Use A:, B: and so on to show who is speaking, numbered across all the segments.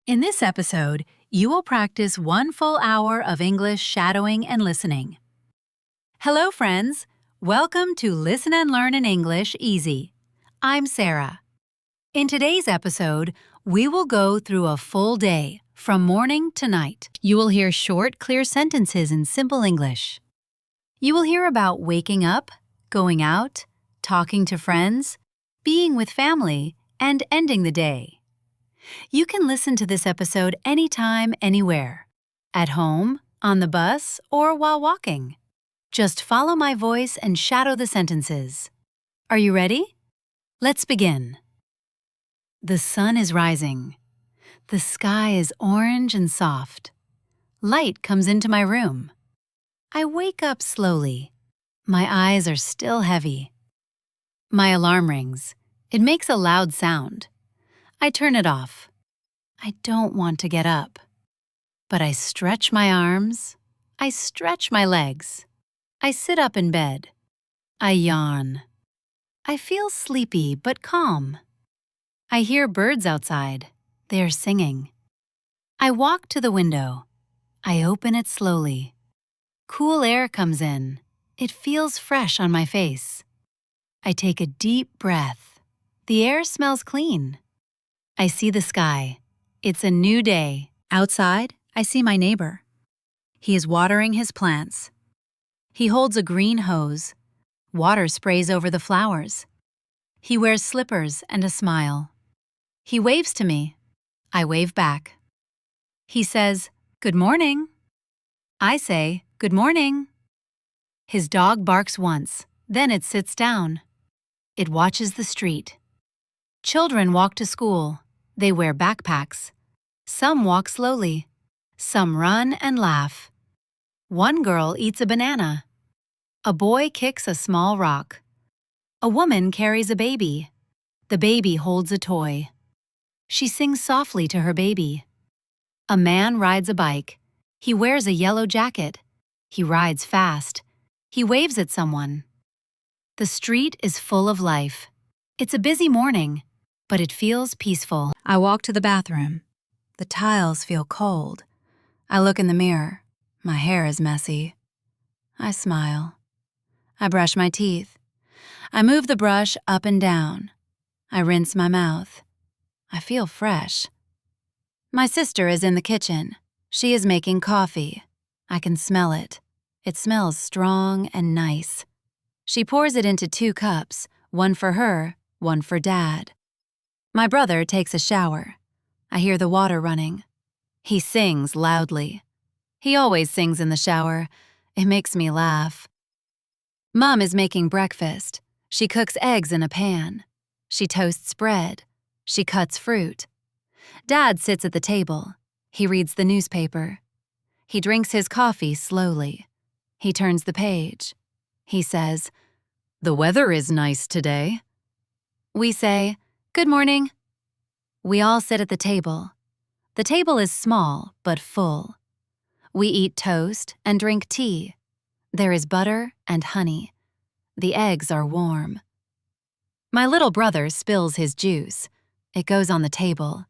A: In this episode, you will practice 1 full hour of English shadowing and listening. Hello, friends. Welcome to Listen and Learn in English Easy. I'm Sarah. In today's episode, we will go through a full day, from morning to night. You will hear short, clear sentences in simple English. You will hear about waking up, going out, talking to friends, being with family, and ending the day. You can listen to this episode anytime, anywhere. At home, on the bus, or while walking. Just follow my voice and shadow the sentences. Are you ready? Let's begin. The sun is rising. The sky is orange and soft. Light comes into my room. I wake up slowly. My eyes are still heavy. My alarm rings. It makes a loud sound. I turn it off. I don't want to get up. But I stretch my arms. I stretch my legs. I sit up in bed. I yawn. I feel sleepy but calm. I hear birds outside. They are singing. I walk to the window. I open it slowly. Cool air comes in. It feels fresh on my face. I take a deep breath. The air smells clean. I see the sky. It's a new day. Outside, I see my neighbor. He is watering his plants. He holds a green hose. Water sprays over the flowers. He wears slippers and a smile. He waves to me. I wave back. He says, "Good morning." I say, "Good morning." His dog barks once, then it sits down. It watches the street. Children walk to school. They wear backpacks. Some walk slowly. Some run and laugh. One girl eats a banana. A boy kicks a small rock. A woman carries a baby. The baby holds a toy. She sings softly to her baby. A man rides a bike. He wears a yellow jacket. He rides fast. He waves at someone. The street is full of life. It's a busy morning, but it feels peaceful. I walk to the bathroom. The tiles feel cold. I look in the mirror. My hair is messy. I smile. I brush my teeth. I move the brush up and down. I rinse my mouth. I feel fresh. My sister is in the kitchen. She is making coffee. I can smell it. It smells strong and nice. She pours it into 2 cups, one for her, one for Dad. My brother takes a shower. I hear the water running. He sings loudly. He always sings in the shower. It makes me laugh. Mom is making breakfast. She cooks eggs in a pan. She toasts bread. She cuts fruit. Dad sits at the table. He reads the newspaper. He drinks his coffee slowly. He turns the page. He says, "The weather is nice today." We say, "Good morning." We all sit at the table. The table is small but full. We eat toast and drink tea. There is butter and honey. The eggs are warm. My little brother spills his juice. It goes on the table.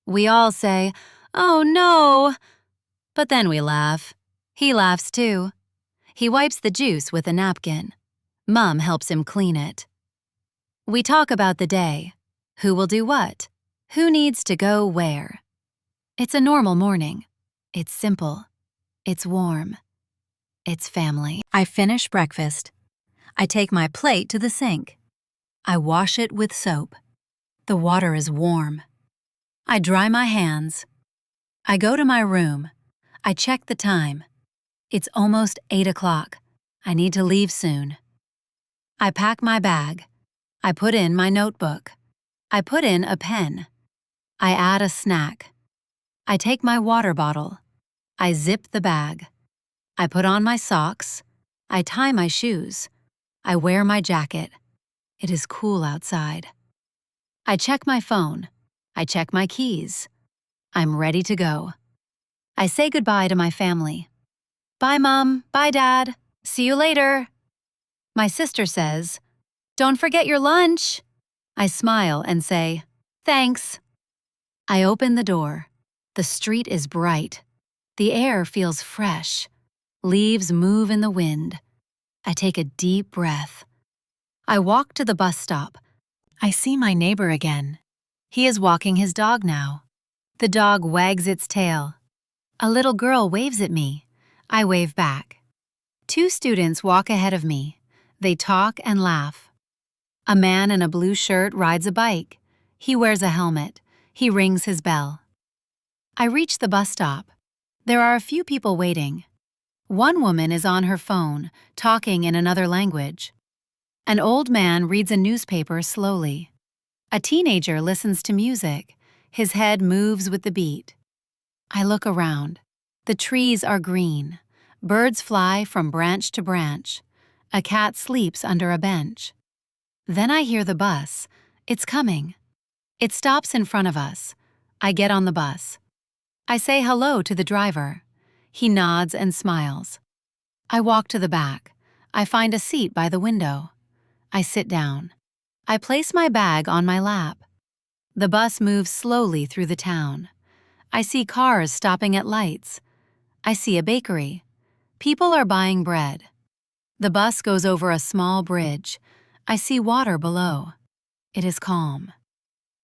A: We all say, "Oh no!" But then we laugh. He laughs too. He wipes the juice with a napkin. Mom helps him clean it. We talk about the day. Who will do what? Who needs to go where? It's a normal morning. It's simple. It's warm. It's family. I finish breakfast. I take my plate to the sink. I wash it with soap. The water is warm. I dry my hands. I go to my room. I check the time. It's almost 8 o'clock. I need to leave soon. I pack my bag. I put in my notebook. I put in a pen. I add a snack. I take my water bottle. I zip the bag. I put on my socks. I tie my shoes. I wear my jacket. It is cool outside. I check my phone. I check my keys. I'm ready to go. I say goodbye to my family. "Bye, Mom. Bye, Dad. See you later." My sister says, "Don't forget your lunch." I smile and say, "Thanks." I open the door. The street is bright. The air feels fresh. Leaves move in the wind. I take a deep breath. I walk to the bus stop. I see my neighbor again. He is walking his dog now. The dog wags its tail. A little girl waves at me. I wave back. Two students walk ahead of me. They talk and laugh. A man in a blue shirt rides a bike. He wears a helmet. He rings his bell. I reach the bus stop. There are a few people waiting. One woman is on her phone, talking in another language. An old man reads a newspaper slowly. A teenager listens to music. His head moves with the beat. I look around. The trees are green. Birds fly from branch to branch. A cat sleeps under a bench. Then I hear the bus. It's coming. It stops in front of us. I get on the bus. I say hello to the driver. He nods and smiles. I walk to the back. I find a seat by the window. I sit down. I place my bag on my lap. The bus moves slowly through the town. I see cars stopping at lights. I see a bakery. People are buying bread. The bus goes over a small bridge. I see water below. It is calm.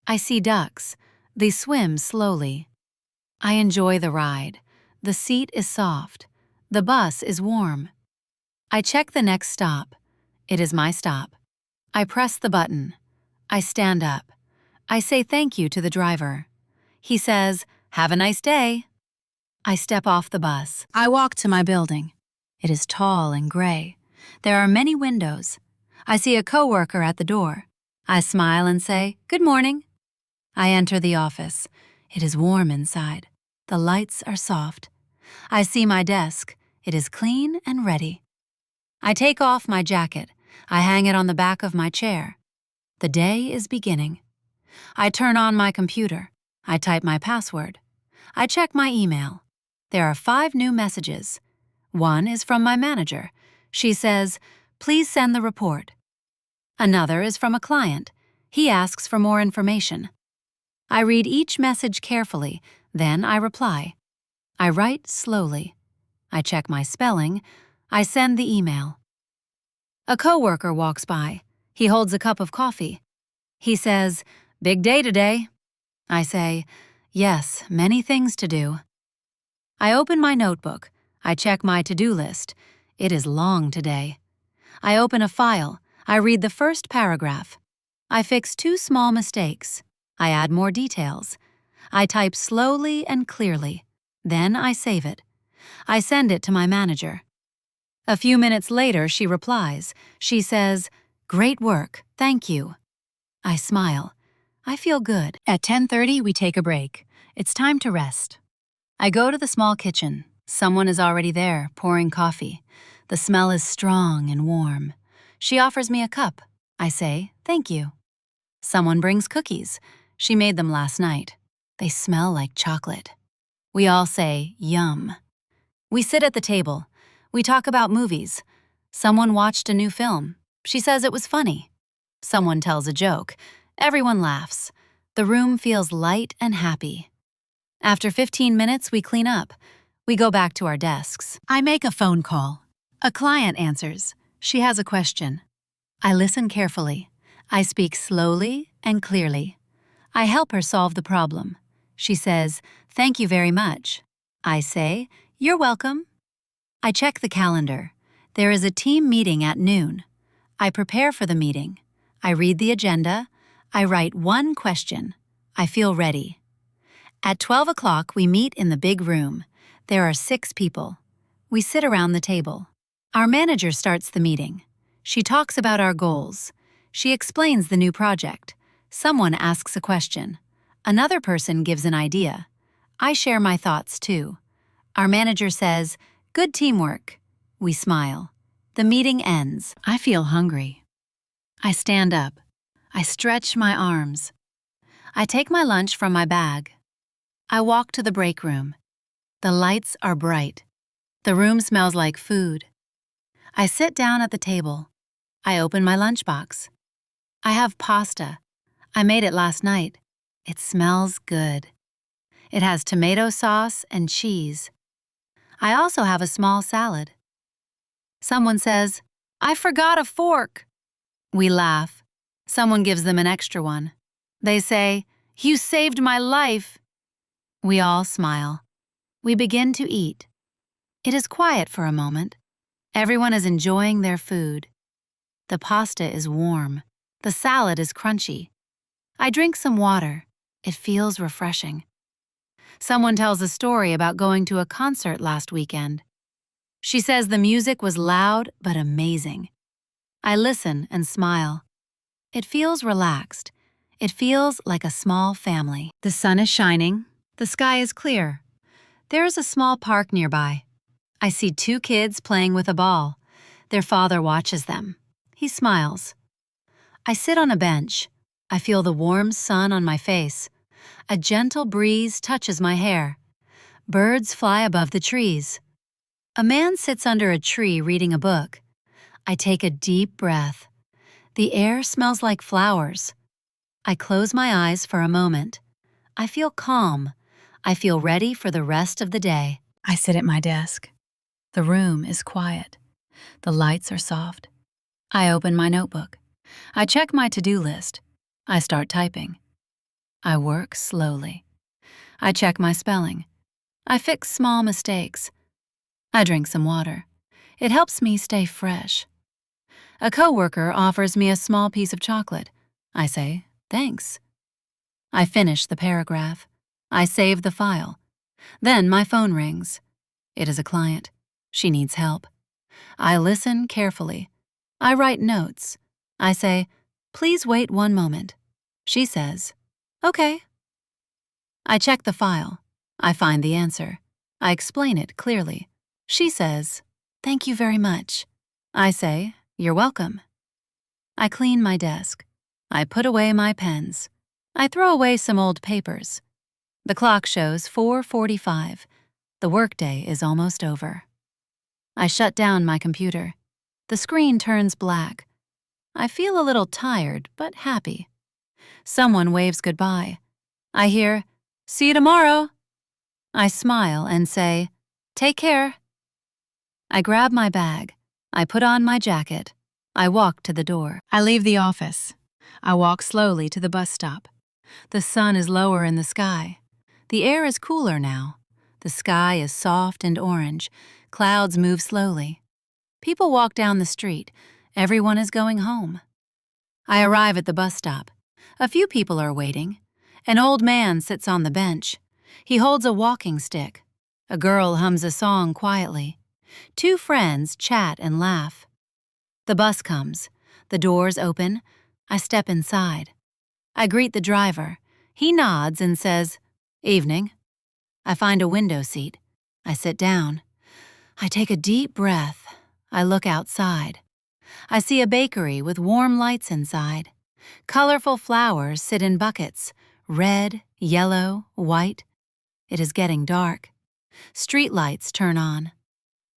A: I see ducks. They swim slowly. I enjoy the ride. The seat is soft. The bus is warm. I check the next stop. It is my stop. I press the button. I stand up. I say thank you to the driver. He says, "Have a nice day." I step off the bus. I walk to my building. It is tall and gray. There are many windows. I see a coworker at the door. I smile and say, "Good morning." I enter the office. It is warm inside. The lights are soft. I see my desk. It is clean and ready. I take off my jacket. I hang it on the back of my chair. The day is beginning. I turn on my computer. I type my password. I check my email. There are 5 new messages. One is from my manager. She says, "Please send the report." Another is from a client. He asks for more information. I read each message carefully, then I reply. I write slowly. I check my spelling. I send the email. A coworker walks by. He holds a cup of coffee. He says, "Big day today." I say, "Yes, many things to do." I open my notebook. I check my to-do list. It is long today. I open a file. I read the first paragraph. I fix 2 small mistakes. I add more details. I type slowly and clearly. Then I save it. I send it to my manager. A few minutes later, she replies. She says, "Great work, thank you." I smile. I feel good. At 10:30, we take a break. It's time to rest. I go to the small kitchen. Someone is already there, pouring coffee. The smell is strong and warm. She offers me a cup. I say, "Thank you." Someone brings cookies. She made them last night. They smell like chocolate. We all say, "Yum." We sit at the table. We talk about movies. Someone watched a new film. She says it was funny. Someone tells a joke. Everyone laughs. The room feels light and happy. After 15 minutes, we clean up. We go back to our desks. I make a phone call. A client answers. She has a question. I listen carefully. I speak slowly and clearly. I help her solve the problem. She says, "Thank you very much." I say, "You're welcome." I check the calendar. There is a team meeting at noon. I prepare for the meeting. I read the agenda. I write one question. I feel ready. At 12 o'clock, we meet in the big room. There are 6 people. We sit around the table. Our manager starts the meeting. She talks about our goals. She explains the new project. Someone asks a question. Another person gives an idea. I share my thoughts too. Our manager says, "Good teamwork." We smile. The meeting ends. I feel hungry. I stand up. I stretch my arms. I take my lunch from my bag. I walk to the break room. The lights are bright. The room smells like food. I sit down at the table. I open my lunchbox. I have pasta. I made it last night. It smells good. It has tomato sauce and cheese. I also have a small salad. Someone says, "I forgot a fork." We laugh. Someone gives them an extra one. They say, "You saved my life." We all smile. We begin to eat. It is quiet for a moment. Everyone is enjoying their food. The pasta is warm. The salad is crunchy. I drink some water. It feels refreshing. Someone tells a story about going to a concert last weekend. She says the music was loud but amazing. I listen and smile. It feels relaxed. It feels like a small family. The sun is shining. The sky is clear. There is a small park nearby. I see 2 kids playing with a ball. Their father watches them. He smiles. I sit on a bench. I feel the warm sun on my face. A gentle breeze touches my hair. Birds fly above the trees. A man sits under a tree reading a book. I take a deep breath. The air smells like flowers. I close my eyes for a moment. I feel calm. I feel ready for the rest of the day. I sit at my desk. The room is quiet. The lights are soft. I open my notebook. I check my to-do list. I start typing. I work slowly. I check my spelling. I fix small mistakes. I drink some water. It helps me stay fresh. A coworker offers me a small piece of chocolate. I say, "Thanks." I finish the paragraph. I save the file. Then my phone rings. It is a client. She needs help. I listen carefully. I write notes. I say, "Please wait one moment." She says, "Okay." I check the file. I find the answer. I explain it clearly. She says, "Thank you very much." I say, "You're welcome." I clean my desk. I put away my pens. I throw away some old papers. The clock shows 4:45. The workday is almost over. I shut down my computer. The screen turns black. I feel a little tired, but happy. Someone waves goodbye. I hear, "See you tomorrow." I smile and say, "Take care." I grab my bag. I put on my jacket. I walk to the door. I leave the office. I walk slowly to the bus stop. The sun is lower in the sky. The air is cooler now. The sky is soft and orange. Clouds move slowly. People walk down the street. Everyone is going home. I arrive at the bus stop. A few people are waiting. An old man sits on the bench. He holds a walking stick. A girl hums a song quietly. 2 friends chat and laugh. The bus comes. The doors open. I step inside. I greet the driver. He nods and says, "Evening." I find a window seat. I sit down. I take a deep breath. I look outside. I see a bakery with warm lights inside. Colorful flowers sit in buckets, red, yellow, white. It is getting dark. Street lights turn on.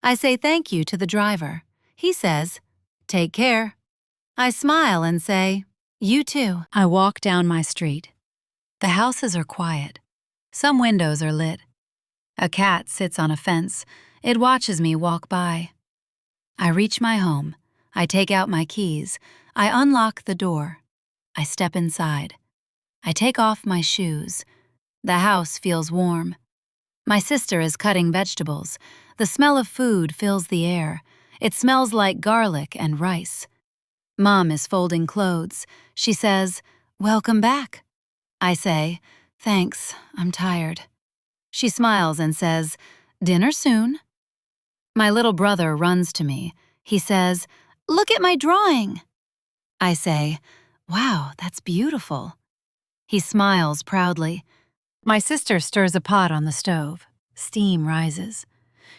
A: I say thank you to the driver. He says, "Take care." I smile and say, "You too." I walk down my street. The houses are quiet. Some windows are lit. A cat sits on a fence. It watches me walk by. I reach my home. I take out my keys. I unlock the door. I step inside. I take off my shoes. The house feels warm. My sister is cutting vegetables. The smell of food fills the air. It smells like garlic and rice. Mom is folding clothes. She says, "Welcome back." I say, "Thanks, I'm tired." She smiles and says, "Dinner soon." My little brother runs to me. He says, "Look at my drawing." I say, "Wow, that's beautiful." He smiles proudly. My sister stirs a pot on the stove. Steam rises.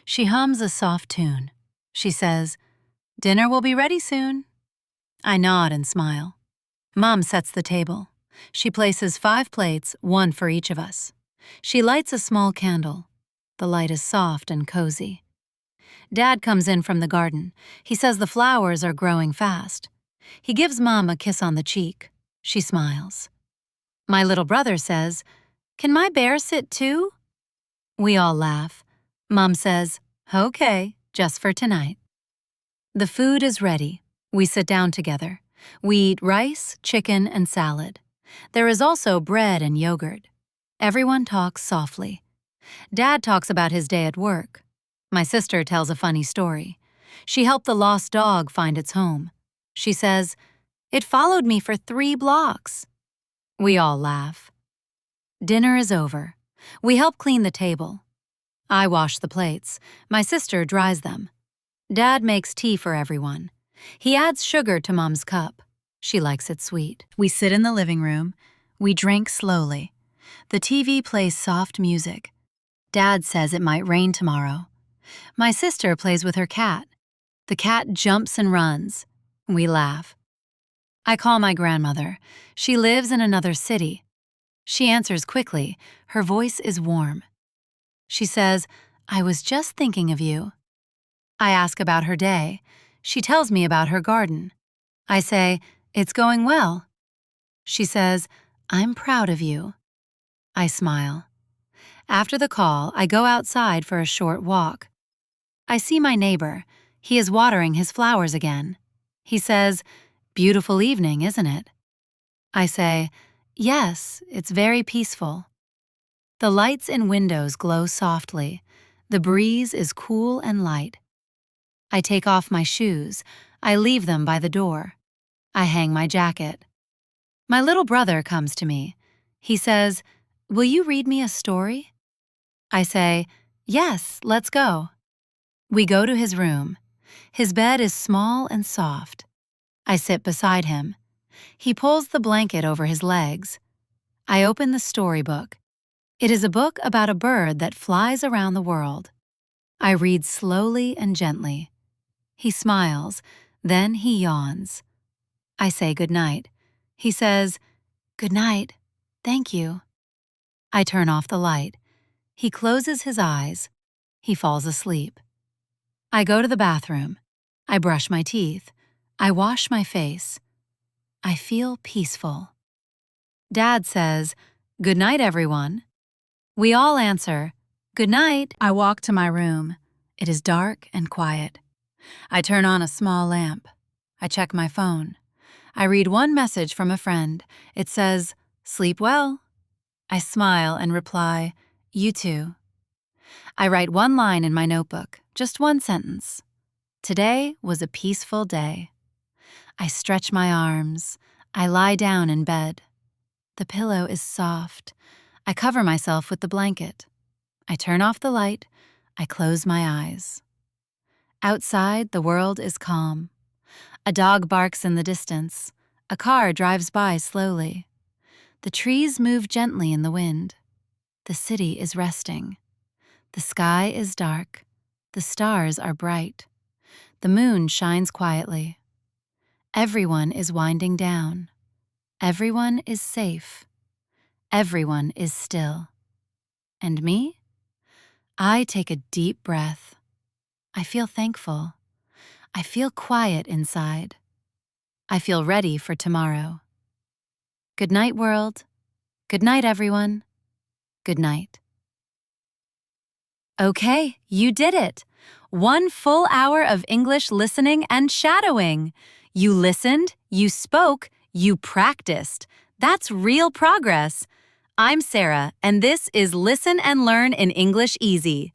A: She hums a soft tune. She says, "Dinner will be ready soon." I nod and smile. Mom sets the table. She places 5 plates, 1 for each of us. She lights a small candle. The light is soft and cozy. Dad comes in from the garden. He says the flowers are growing fast. He gives Mom a kiss on the cheek. She smiles. My little brother says, Can my bear sit too? We all laugh. Mom says, okay, just for tonight. The food is ready. We sit down together. We eat rice, chicken, and salad. There is also bread and yogurt. Everyone talks softly. Dad talks about his day at work. My sister tells a funny story. She helped the lost dog find its home. She says, "It followed me for 3 blocks." We all laugh. Dinner is over. We help clean the table. I wash the plates. My sister dries them. Dad makes tea for everyone. He adds sugar to Mom's cup. She likes it sweet. We sit in the living room. We drink slowly. The TV plays soft music. Dad says it might rain tomorrow. My sister plays with her cat. The cat jumps and runs. We laugh. I call my grandmother. She lives in another city. She answers quickly. Her voice is warm. She says, "I was just thinking of you." I ask about her day. She tells me about her garden. I say, "It's going well." She says, "I'm proud of you." I smile. After the call, I go outside for a short walk. I see my neighbor. He is watering his flowers again. He says, "Beautiful evening, isn't it?" I say, "Yes, it's very peaceful." The lights in windows glow softly. The breeze is cool and light. I take off my shoes. I leave them by the door. I hang my jacket. My little brother comes to me. He says, "Will you read me a story?" I say, "Yes, let's go." We go to his room. His bed is small and soft. I sit beside him. He pulls the blanket over his legs. I open the storybook. It is a book about a bird that flies around the world. I read slowly and gently. He smiles, then he yawns. I say goodnight. He says, "Good night, thank you." I turn off the light. He closes his eyes. He falls asleep. I go to the bathroom. I brush my teeth. I wash my face. I feel peaceful. Dad says, "Good night, everyone." We all answer, "Good night." I walk to my room. It is dark and quiet. I turn on a small lamp. I check my phone. I read one message from a friend. It says, "Sleep well." I smile and reply, "You too." I write one line in my notebook, just one sentence. Today was a peaceful day. I stretch my arms. I lie down in bed. The pillow is soft. I cover myself with the blanket. I turn off the light. I close my eyes. Outside, the world is calm. A dog barks in the distance. A car drives by slowly. The trees move gently in the wind. The city is resting. The sky is dark. The stars are bright. The moon shines quietly. Everyone is winding down. Everyone is safe. Everyone is still. And me? I take a deep breath. I feel thankful. I feel quiet inside. I feel ready for tomorrow. Good night, world. Good night, everyone. Good night. Okay, you did it. 1 full hour of English listening and shadowing. You listened, you spoke, you practiced. That's real progress. I'm Sarah, and this is Listen and Learn in English Easy.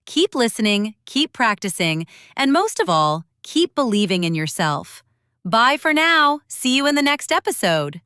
A: Keep listening, keep practicing, and most of all, keep believing in yourself. Bye for now. See you in the next episode.